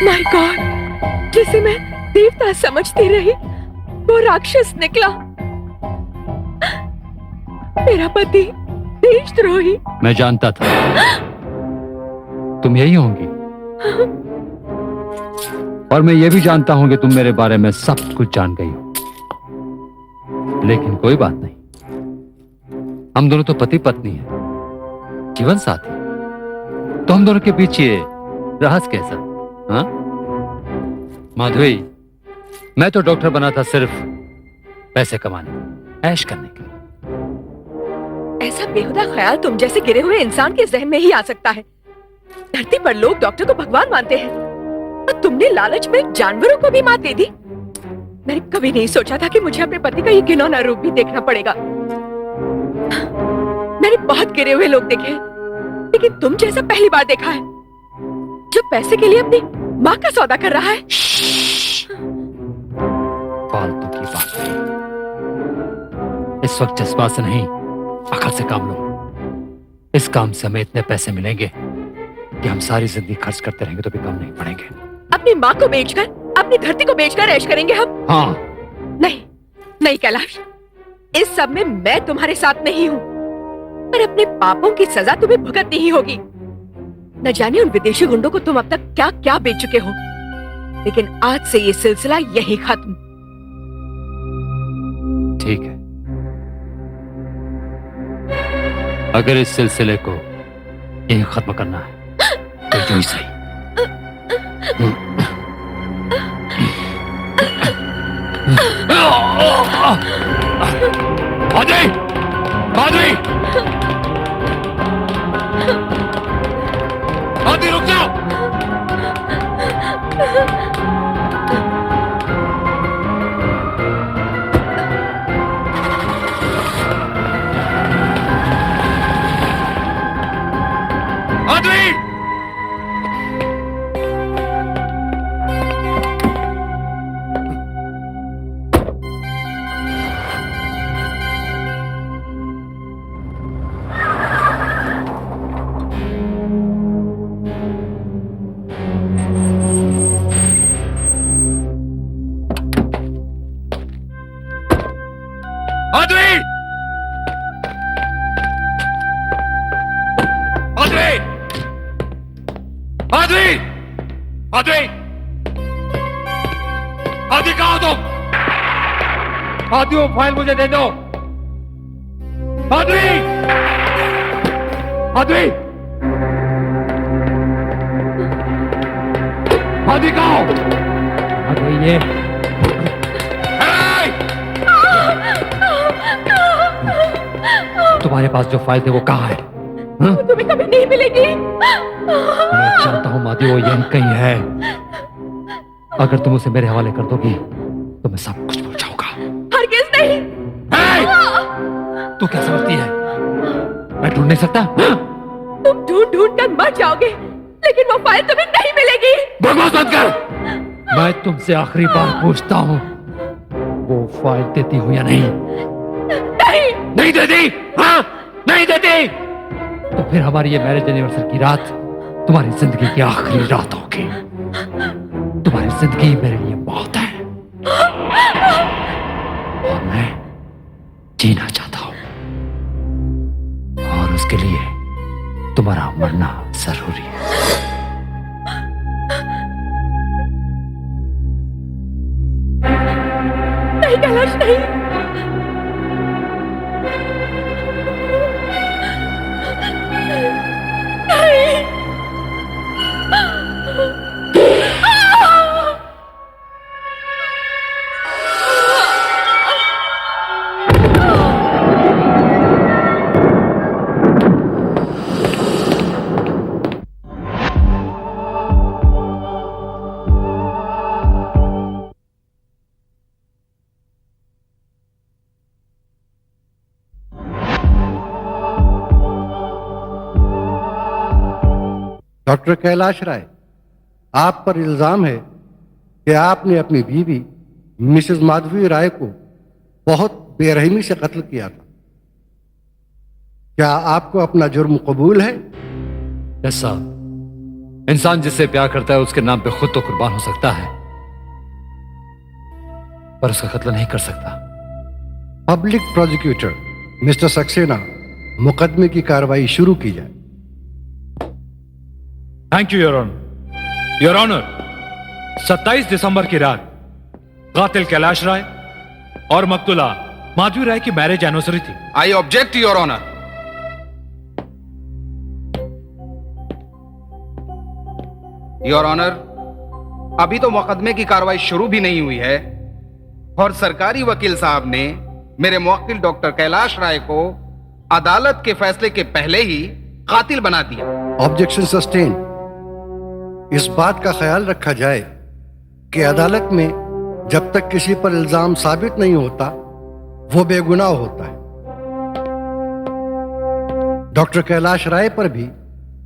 My God, जिसे मैं देवता समझती रही वो राक्षस निकला। मेरा पति देशद्रोही। मैं जानता था तुम यही होंगी, और मैं ये भी जानता हूं कि तुम मेरे बारे में सब कुछ जान गई हो। लेकिन कोई बात नहीं, हम दोनों तो पति पत्नी हैं, जीवन साथी। तो हम दोनों के बीच ये रहस्य कैसा? हाँ माधवी, मैं तो डॉक्टर बना था सिर्फ पैसे कमाने, ऐश करने के लिए। ऐसा बेहुदा ख्याल तुम जैसे गिरे हुए इंसान के जहन में ही आ सकता है। धरती पर लोग डॉक्टर को भगवान मानते हैं, और तुमने लालच में जानवरों को भी मात दे दी। मैंने कभी नहीं सोचा था कि मुझे अपने पति का ये घिनौना रूप भी देखना पड़ेगा। मैंने बहुत गिरे हुए लोग देखे, लेकिन तुम जैसा पहली बार देखा है, जो पैसे के लिए अपनी माँ का सौदा कर रहा है। फालतू की बात नहीं, इस वक्त जज्बात से नहीं, अकल से काम लो। इस काम से हमें इतने पैसे मिलेंगे कि हम सारी जिंदगी खर्च करते रहेंगे तो भी कम नहीं पड़ेंगे। अपनी माँ को बेचकर, अपनी धरती को बेचकर ऐश करेंगे हम। हाँ। नहीं नहीं कैलाश, इस सब में मैं तुम्हारे साथ नहीं हूँ, पर अपने पापों की सजा तुम्हें भुगतनी ही होगी। न जाने उन विदेशी गुंडों को तुम अब तक क्या क्या बेच चुके हो, लेकिन आज से ये सिलसिला यही खत्म। ठीक है, अगर इस सिलसिले को यही खत्म करना है तो जो ही सही। माधवी, माधवी, माधवी रुक जाओ। माधवी, माधवी, माधवी, माधवी, माधवी, माधवी कहाँ हो तुम? माधवी, वो फाइल मुझे दे दो। माधवी, माधवी, माधवी कहाँ हो? माधवी, ये तुम्हारे पास जो फाइल थे वो कहाँ है? वो तुम्हें कभी नहीं मिलेगी। मैं जानता हूँ माधवी, वो यहीं कहीं है। अगर तुम उसे मेरे हवाले कर दोगी तो मैं सब कुछ भूल जाऊंगा। हरगिज़ नहीं। तू क्या समझती है मैं ढूंढ नहीं सकता? तुम ढूंढ ढूंढ कर मर जाओगे, लेकिन वो फाइल तुम्हें नहीं मिलेगी। बकवास मत कर। मैं तुमसे आखिरी बार पूछता हूँ, वो फाइल देती हूँ या नहीं? नहीं, नहीं देती। हाँ, नहीं देती तो फिर हमारी ये मैरिज एनिवर्सरी की रात तुम्हारी जिंदगी की आखिरी रात होगी। तुम्हारी जिंदगी मेरे लिए मौत है, और मैं जीना चाहता हूं, और उसके लिए तुम्हारा मरना जरूरी है। नहीं कैलाश, नहीं। डॉक्टर कैलाश राय, आप पर इल्जाम है कि आपने अपनी बीवी मिसेस माधवी राय को बहुत बेरहमी से कत्ल किया था। क्या आपको अपना जुर्म कबूल है? यस साहब, इंसान जिससे प्यार करता है उसके नाम पे खुद तो कुर्बान हो सकता है, पर उसका कत्ल नहीं कर सकता। पब्लिक प्रोसिक्यूटर मिस्टर सक्सेना, मुकदमे की कार्रवाई शुरू की जाए। Thank you your honour. Your honour, 27 दिसंबर की रात कातिल कैलाश राय और मकतूला माधवी राय की मैरिज एनिवर्सरी थी। I object your honour. Your honour, अभी तो मुकदमे की कार्रवाई शुरू भी नहीं हुई है और सरकारी वकील साहब ने मेरे मुवक्किल डॉक्टर कैलाश राय को अदालत के फैसले के पहले ही कातिल बना दिया। Objection sustain. इस बात का ख्याल रखा जाए कि अदालत में जब तक किसी पर इल्जाम साबित नहीं होता वो बेगुनाह होता है। डॉक्टर कैलाश राय पर भी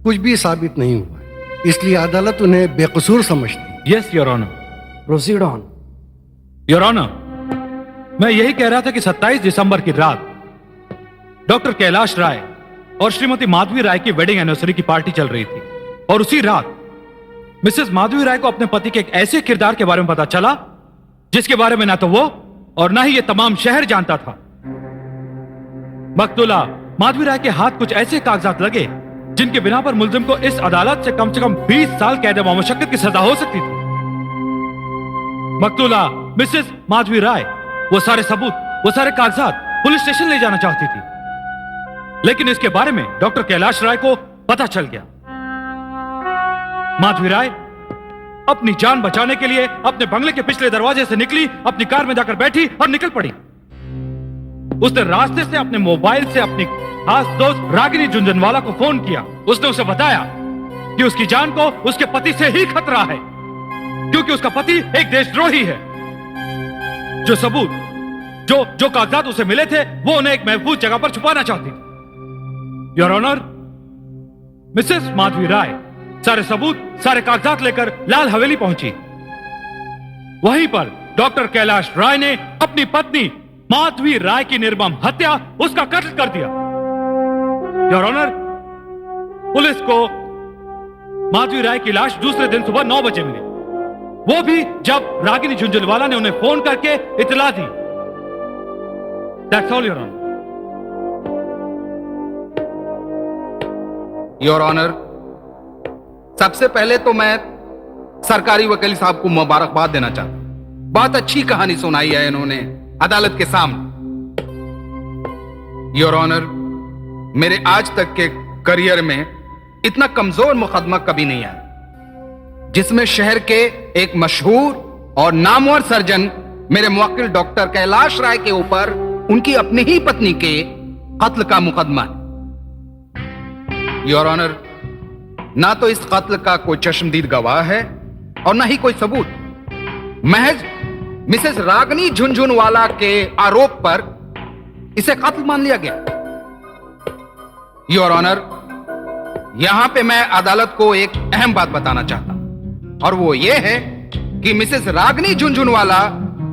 कुछ भी साबित नहीं हुआ है, इसलिए अदालत उन्हें बेकसूर समझती है। Yes your honour. Proceed on. Your honour, मैं यही कह रहा था कि 27 दिसंबर की रात डॉक्टर कैलाश राय और श्रीमती माधवी राय की वेडिंग एनिवर्सरी की पार्टी चल रही थी और उसी रात मिसेस माधवी राय को अपने पति के एक ऐसे किरदार के बारे में पता चला जिसके बारे में ना तो वो और ना ही ये तमाम शहर जानता था। मकतूला माधवी राय के हाथ कुछ ऐसे कागजात लगे जिनके बिना पर मुलजिम को इस अदालत से कम 20 साल कैद मुशक्कत की सजा हो सकती थी। मकतूला मिसेस माधवी राय वो सारे सबूत, वो सारे कागजात पुलिस स्टेशन ले जाना चाहती थी, लेकिन इसके बारे में डॉक्टर कैलाश राय को पता चल गया। माधवी राय अपनी जान बचाने के लिए अपने बंगले के पिछले दरवाजे से निकली, अपनी कार में जाकर बैठी और निकल पड़ी। उसने रास्ते से अपने मोबाइल से अपनी खास दोस्त रागिनी झुंझुनवाला को फोन किया। उसने उसे बताया कि उसकी जान को उसके पति से ही खतरा है क्योंकि उसका पति एक देशद्रोही है। जो सबूत, जो कागजात उसे मिले थे वो उन्हें एक महफूज जगह पर छुपाना चाहती थी। योर ऑनर, मिसेस माधवी राय सारे सबूत, सारे कागजात लेकर लाल हवेली पहुंची। वहीं पर डॉक्टर कैलाश राय ने अपनी पत्नी माधवी राय की निर्मम हत्या, उसका कत्ल कर दिया। योर ऑनर, पुलिस को माधवी राय की लाश दूसरे दिन सुबह 9 बजे मिली, वो भी जब रागिनी झुंझुनवाला ने उन्हें फोन करके इतला दी। That's all your honour. Your honour, सबसे पहले तो मैं सरकारी वकील साहब को मुबारकबाद देना चाहता हूं। बहुत अच्छी कहानी सुनाई है इन्होंने अदालत के सामने। योर ऑनर, मेरे आज तक के करियर में इतना कमजोर मुकदमा कभी नहीं आया जिसमें शहर के एक मशहूर और नामवर सर्जन मेरे मुवक्किल डॉक्टर कैलाश राय के ऊपर उनकी अपनी ही पत्नी के कत्ल का मुकदमा है। योर ऑनर, ना तो इस कत्ल का कोई चश्मदीद गवाह है और ना ही कोई सबूत। महज मिसेस रागिनी झुंझुनवाला के आरोप पर इसे कत्ल मान लिया गया। योर ऑनर, यहां पे मैं अदालत को एक अहम बात बताना चाहता हूं और वो ये है कि मिसेस रागिनी झुंझुनवाला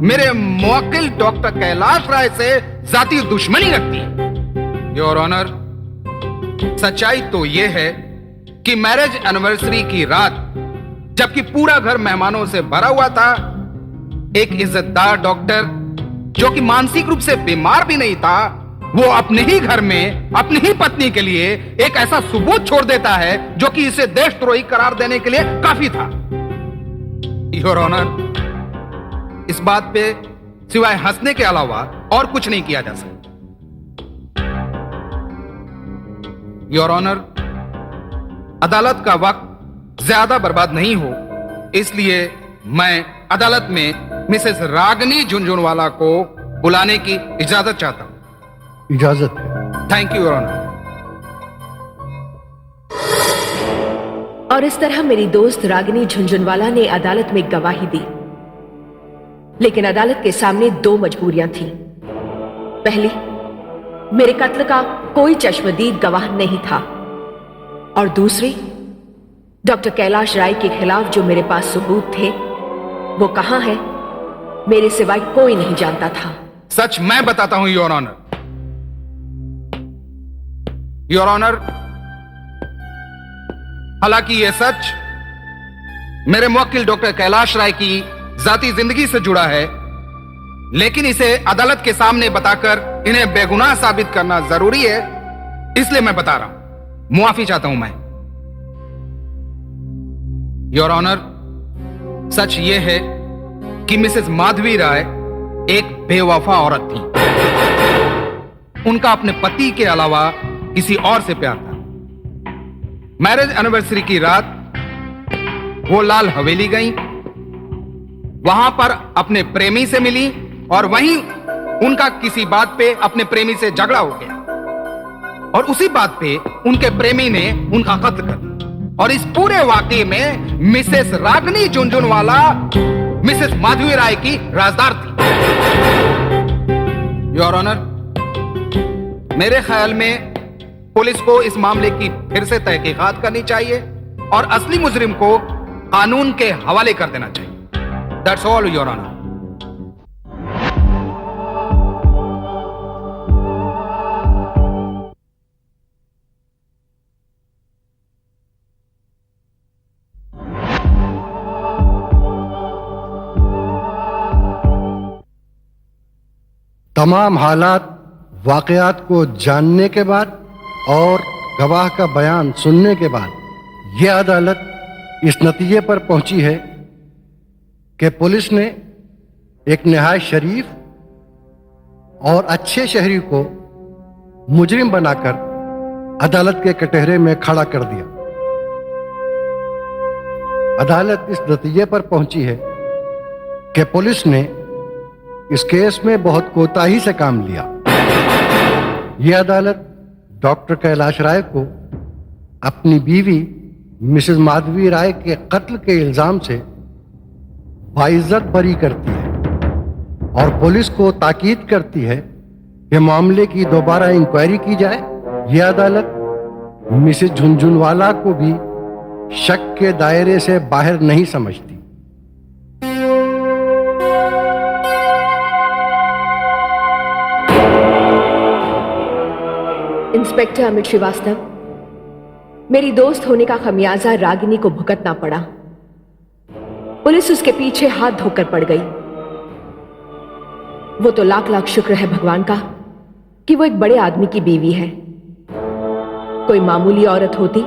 मेरे मुवक्किल डॉक्टर कैलाश राय से जाती दुश्मनी रखती है। योर ऑनर, सच्चाई तो यह है कि मैरिज एनिवर्सरी की रात जबकि पूरा घर मेहमानों से भरा हुआ था, एक इज्जतदार डॉक्टर जो कि मानसिक रूप से बीमार भी नहीं था, वो अपने ही घर में अपनी ही पत्नी के लिए एक ऐसा सबूत छोड़ देता है जो कि इसे देशद्रोही करार देने के लिए काफी था। योर ऑनर, इस बात पे सिवाय हंसने के अलावा और कुछ नहीं किया जा सकता। योर ऑनर, अदालत का वक्त ज्यादा बर्बाद नहीं हो, इसलिए मैं अदालत में मिसेस रागिनी झुंझुनवाला को बुलाने की इजाजत चाहता हूं। इजाजत है। Thank you your honour. और इस तरह मेरी दोस्त रागिनी झुंझुनवाला ने अदालत में गवाही दी, लेकिन अदालत के सामने 2 मजबूरियां थीं। पहली, मेरे कत्ल का कोई चश्मदीद गवाह नहीं था, और दूसरी, डॉक्टर कैलाश राय के खिलाफ जो मेरे पास सबूत थे वो कहां है, मेरे सिवाय कोई नहीं जानता था। सच मैं बताता हूं योर ऑनर। योर ऑनर, हालांकि यह सच मेरे मुवक्किल डॉक्टर कैलाश राय की जाती जिंदगी से जुड़ा है, लेकिन इसे अदालत के सामने बताकर इन्हें बेगुनाह साबित करना जरूरी है, इसलिए मैं बता रहा हूं। मुआफी चाहता हूं मैं। योर ऑनर, सच यह है कि मिसेस माधवी राय एक बेवफा औरत थी। उनका अपने पति के अलावा किसी और से प्यार था। मैरिज एनिवर्सरी की रात वो लाल हवेली गईं, वहां पर अपने प्रेमी से मिली और वहीं उनका किसी बात पे अपने प्रेमी से झगड़ा हो गया और उसी बात पे उनके प्रेमी ने उनका कत्ल कर दिया। और इस पूरे वाकये में मिसेस रागिनी झुनझुनवाला मिसेस माधवी राय की राजदार थी। योर ऑनर, मेरे ख्याल में पुलिस को इस मामले की फिर से तहकीकात करनी चाहिए और असली मुजरिम को कानून के हवाले कर देना चाहिए। That's all your honour. तमाम हालात वाकयात को जानने के बाद और गवाह का बयान सुनने के बाद यह अदालत इस नतीजे पर पहुंची है कि पुलिस ने एक निहायत शरीफ और अच्छे शहरी को मुजरिम बनाकर अदालत के कटहरे में खड़ा कर दिया। अदालत इस नतीजे पर पहुंची है कि पुलिस ने इस केस में बहुत कोताही से काम लिया। यह अदालत डॉक्टर कैलाश राय को अपनी बीवी मिसेस माधवी राय के कत्ल के इल्जाम से बाइज्जत बरी करती है और पुलिस को ताकीद करती है कि मामले की दोबारा इंक्वायरी की जाए। यह अदालत मिसेस झुनझुनवाला को भी शक के दायरे से बाहर नहीं समझती। इंस्पेक्टर अमित श्रीवास्तव, मेरी दोस्त होने का खमियाजा रागिनी को भुगतना पड़ा। पुलिस उसके पीछे हाथ धोकर पड़ गई। वो तो लाख लाख शुक्र है भगवान का कि वो एक बड़े आदमी की बीवी है। कोई मामूली औरत होती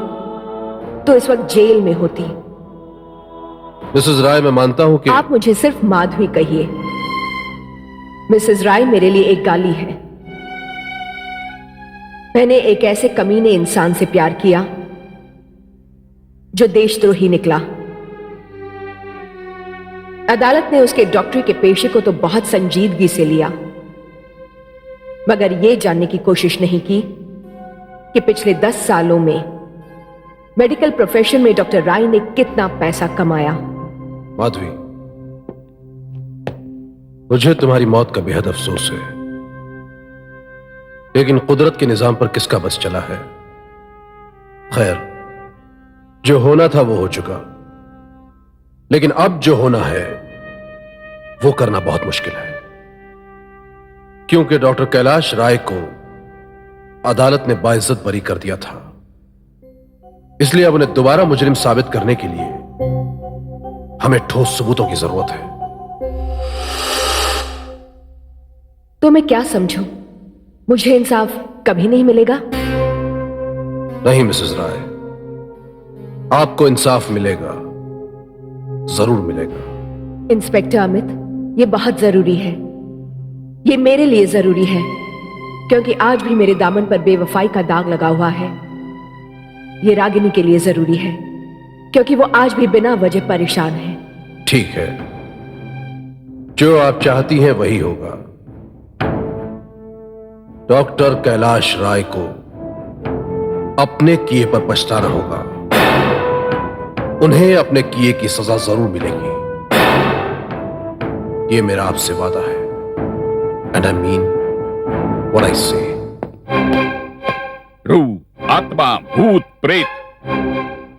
तो इस वक्त जेल में होती। मिसेस राय, मैं मानता हूं कि आप मुझे सिर्फ माधवी कहिए। मिसेस राय मेरे लिए एक गाली है। मैंने एक ऐसे कमीने इंसान से प्यार किया जो देशद्रोही निकला। अदालत ने उसके डॉक्टरी के पेशे को तो बहुत संजीदगी से लिया, मगर यह जानने की कोशिश नहीं की कि पिछले 10 सालों में मेडिकल प्रोफेशन में डॉक्टर राय ने कितना पैसा कमाया। माधवी, मुझे तुम्हारी मौत का बेहद अफसोस है, लेकिन कुदरत के निजाम पर किसका बस चला है। खैर, जो होना था वो हो चुका, लेकिन अब जो होना है वो करना बहुत मुश्किल है, क्योंकि डॉक्टर कैलाश राय को अदालत ने बाइज्जत बरी कर दिया था। इसलिए अब उन्हें दोबारा मुजरिम साबित करने के लिए हमें ठोस सबूतों की जरूरत है। तो मैं क्या समझूं? मुझे इंसाफ कभी नहीं मिलेगा? नहीं मिसेस राय, आपको इंसाफ मिलेगा, जरूर मिलेगा। इंस्पेक्टर अमित, ये बहुत जरूरी है। ये मेरे लिए जरूरी है, क्योंकि आज भी मेरे दामन पर बेवफाई का दाग लगा हुआ है। ये रागिनी के लिए जरूरी है, क्योंकि वो आज भी बिना वजह परेशान है। ठीक है, जो आप चाहती हैं वही होगा। डॉक्टर कैलाश राय को अपने किए पर पछताना होगा। उन्हें अपने किए की सजा जरूर मिलेगी, ये मेरा आपसे वादा है। And I mean what I से। रूह, आत्मा, भूत, प्रेत,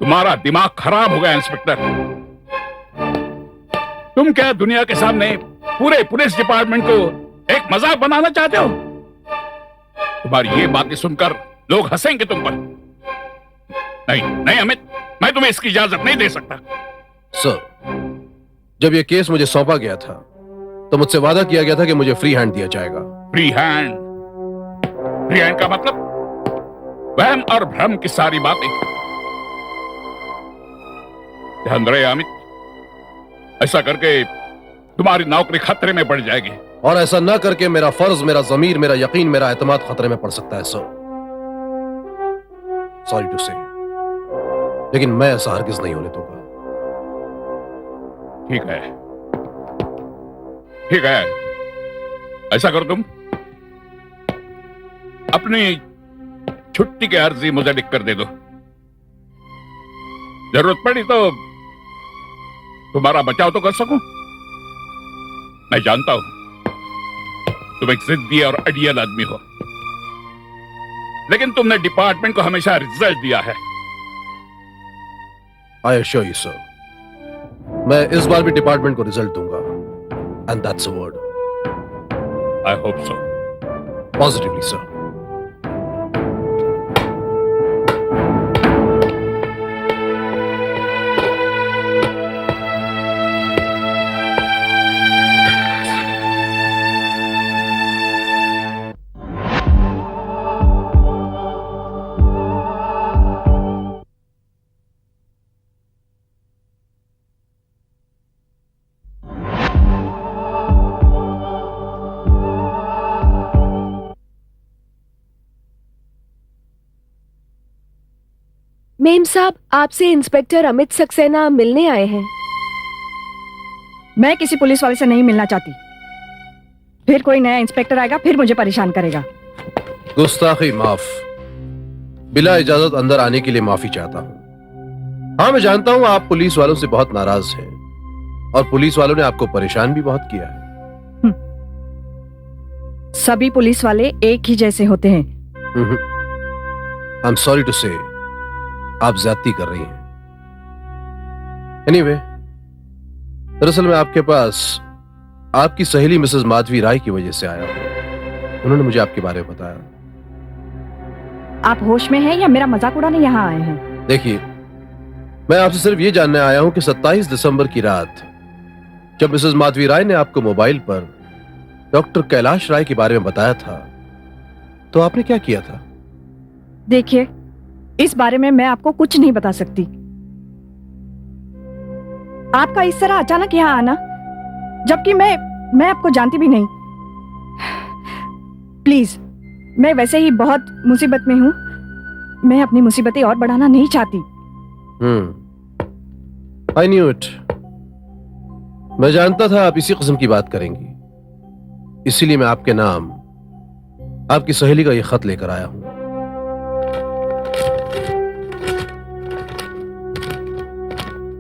तुम्हारा दिमाग खराब हो गया इंस्पेक्टर। तुम क्या दुनिया के सामने पूरे पुलिस डिपार्टमेंट को एक मजाक बनाना चाहते हो? तुम्हारी ये बातें सुनकर लोग हंसेंगे तुम पर। नहीं नहीं अमित, मैं तुम्हें इसकी इजाजत नहीं दे सकता। सर, जब यह केस मुझे सौंपा गया था तो मुझसे वादा किया गया था कि मुझे फ्री हैंड दिया जाएगा। Free hand? फ्री हैंड का मतलब वहम और भ्रम की सारी बातें। ध्यान रहे अमित, ऐसा करके तुम्हारी नौकरी खतरे में पड़ जाएगी। और ऐसा न करके मेरा फर्ज, मेरा जमीर, मेरा यकीन, मेरा एतमाद खतरे में पड़ सकता है सर। सॉरी टू से, लेकिन मैं ऐसा हरगिज नहीं होने दूंगा। ठीक है, ठीक है, ऐसा करो तुम अपनी छुट्टी की अर्जी मुझे लिख कर दे दो। जरूरत पड़ी तो तुम्हारा बचाव तो कर सकूं। मैं जानता हूं तुम एक जिद्दी और अड़ियल आदमी हो, लेकिन तुमने डिपार्टमेंट को हमेशा रिजल्ट दिया है। आई एश्योर यू सर, मैं इस बार भी डिपार्टमेंट को रिजल्ट दूंगा। And that's a word. I hope so. Positively sir. Ma'am साहब, आपसे इंस्पेक्टर अमित सक्सेना मिलने आए हैं। मैं किसी पुलिस वाले से नहीं मिलना चाहती। फिर कोई नया इंस्पेक्टर आएगा, फिर मुझे परेशान करेगा। गुस्ताखी माफ। बिला इजाजत अंदर आने के लिए माफी चाहता हूं। हाँ, मैं जानता हूं आप पुलिस वालों से बहुत नाराज हैं और पुलिस वालों ने आपको परेशान भी बहुत किया है। सभी पुलिस वाले एक ही जैसे होते हैं। आई एम सॉरी टू से, आप ज्यादती कर रही हैं। एनीवे, दरअसल मैं आपके पास आपकी सहेली मिसेस माधवी राय की वजह से आया हूं। उन्होंने मुझे आपके बारे में बताया। आप होश में हैं या मेरा मजाक उड़ाने यहाँ आए हैं? देखिए, मैं आपसे सिर्फ ये जानने आया हूं कि 27 दिसंबर की रात जब मिसेस माधवी राय ने आपको मोबाइल पर डॉक्टर कैलाश राय के बारे में बताया था तो आपने क्या किया था? देखिए, इस बारे में मैं आपको कुछ नहीं बता सकती। आपका इस तरह अचानक यहाँ आना, जबकि मैं आपको जानती भी नहीं। प्लीज, मैं वैसे ही बहुत मुसीबत में हूं। मैं अपनी मुसीबतें और बढ़ाना नहीं चाहती। I knew it. मैं जानता था आप इसी किस्म की बात करेंगी, इसीलिए मैं आपके नाम आपकी सहेली का यह खत लेकर आया हूं।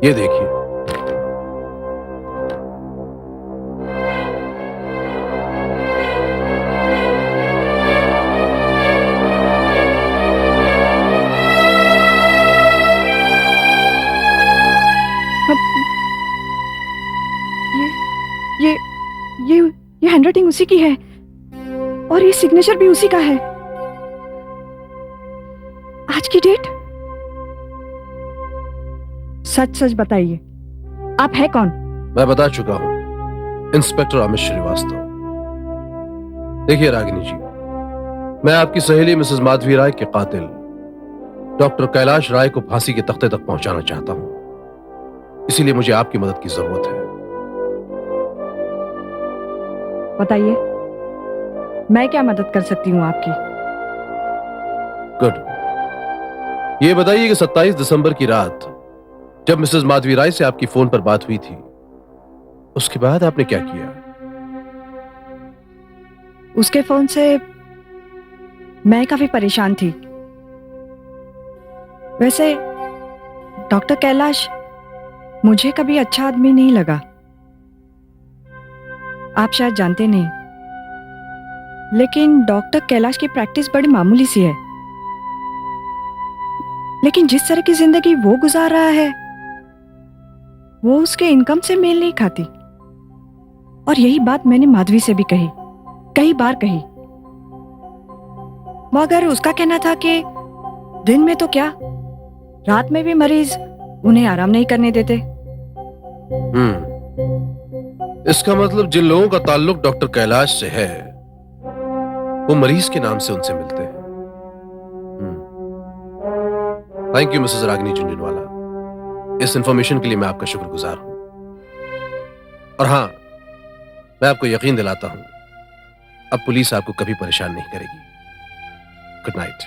ये देखिए। ये हैंडराइटिंग उसी की है और ये सिग्नेचर भी उसी का है। आज की डेट? सच सच बताइए, आप है कौन? मैं बता चुका हूं, इंस्पेक्टर अमित श्रीवास्तव। देखिए रागिनी जी, मैं आपकी सहेली मिसेस माधवी राय के कातिल डॉक्टर कैलाश राय को फांसी के तख्ते तक पहुंचाना चाहता हूं, इसीलिए मुझे आपकी मदद की जरूरत है। बताइए, मैं क्या मदद कर सकती हूँ आपकी? गुड। ये बताइए कि 27 दिसंबर की रात जब मिसेस माधवी राय से आपकी फोन पर बात हुई थी, उसके बाद आपने क्या किया? उसके फोन से मैं काफी परेशान थी। वैसे डॉक्टर कैलाश मुझे कभी अच्छा आदमी नहीं लगा। आप शायद जानते नहीं, लेकिन डॉक्टर कैलाश की प्रैक्टिस बड़ी मामूली सी है। लेकिन जिस तरह की जिंदगी वो गुजार रहा है वो उसके इनकम से मेल नहीं खाती। और यही बात मैंने माधवी से भी कही, कई बार कही, मगर उसका कहना था कि दिन में तो क्या, रात में भी मरीज उन्हें आराम नहीं करने देते। इसका मतलब जिन लोगों का ताल्लुक डॉक्टर कैलाश से है वो मरीज के नाम से उनसे मिलते हैं। Thank you Mrs Ragini Jhunjhunwala, इस इंफॉर्मेशन के लिए मैं आपका शुक्रगुजार हूं। और हां, मैं आपको यकीन दिलाता हूं अब पुलिस आपको कभी परेशान नहीं करेगी। Good night.